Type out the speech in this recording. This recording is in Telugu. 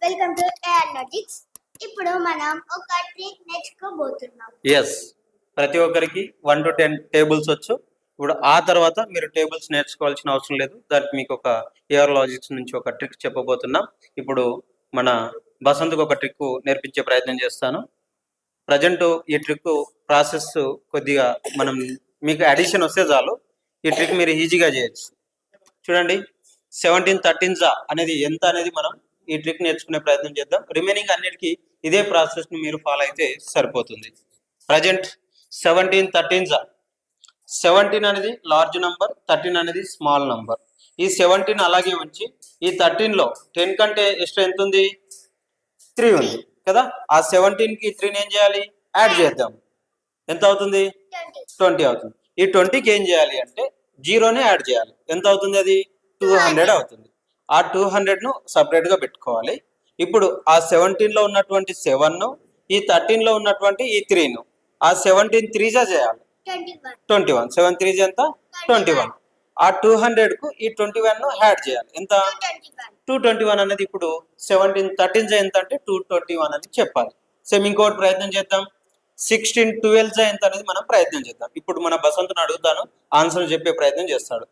Welcome to AR logics. ఇప్పుడు మనం ఒక ట్రిక్ నేర్చుకోబోతున్నాం. ఎస్, ప్రతి ఒక్కరికి 1 to 10 టేబుల్స్ వచ్చు. ఇప్పుడు ఆ తర్వాత మీరు టేబుల్స్ నేర్చుకోవాల్సిన అవసరం లేదు. దానికి మీకు ఒక ఏఆర్ లాజిక్స్ నుంచి ఒక ట్రిక్ చెప్పబోతున్నాం. ఇప్పుడు మన బసంత్కి ఒక ట్రిక్ నేర్పించే ప్రయత్నం చేస్తాను. ప్రజెంట్ ఈ ట్రిక్ ప్రాసెస్ కొద్దిగా మనం మీకు అడిషన్ వస్తే చాలు, ఈ ట్రిక్ మీరు ఈజీగా చేయొచ్చు. చూడండి, 17 13 అనేది ఎంత అనేది మనం ఈ ట్రిక్ నేర్చుకునే ప్రయత్నం చేద్దాం. రిమైనింగ్ అన్నిటికీ ఇదే ప్రాసెస్ ని మీరు ఫాలో అయితే సరిపోతుంది. ప్రజెంట్ 17 13 17 అనేది లార్జ్ నంబర్, 13 అనేది స్మాల్ నంబర్. ఈ 17 అలాగే ఉంచి ఈ 13 లో 10 కంటే ఎక్స్ట్రా ఎంత ఉంది? 3 ఉంది కదా. ఆ 17 కి 3 ఏం చేయాలి? యాడ్ చేద్దాం. ఎంత అవుతుంది? 20 అవుతుంది. ఈ 20కి ఏం చేయాలి అంటే 0నే యాడ్ చేయాలి. ఎంత అవుతుంది? అది 200 అవుతుంది. ఆ 200 ను సపరేట్ గా పెట్టుకోవాలి. ఇప్పుడు ఆ 17 లో ఉన్నటువంటి 7 ఈ 13 లో ఉన్నటువంటి ఈ 3 ఆ 17 3 చేయాలి. 21 7 3 ఎంత? 21. ఆ 200 కు ఈ 21 ను యాడ్ చేయాలి. ఎంత? 221 అనేది ఇప్పుడు 17 13 ఎంత అంటే 221 అని చెప్పాలి. సేమ్ ఇంకోటి ప్రయత్నం చేద్దాం. 16 12 ఎంత అనేది మనం ప్రయత్నం చేద్దాం. ఇప్పుడు మన బసంత్ను అడుగుతాను, ఆన్సర్ చెప్పే ప్రయత్నం చేస్తాడు.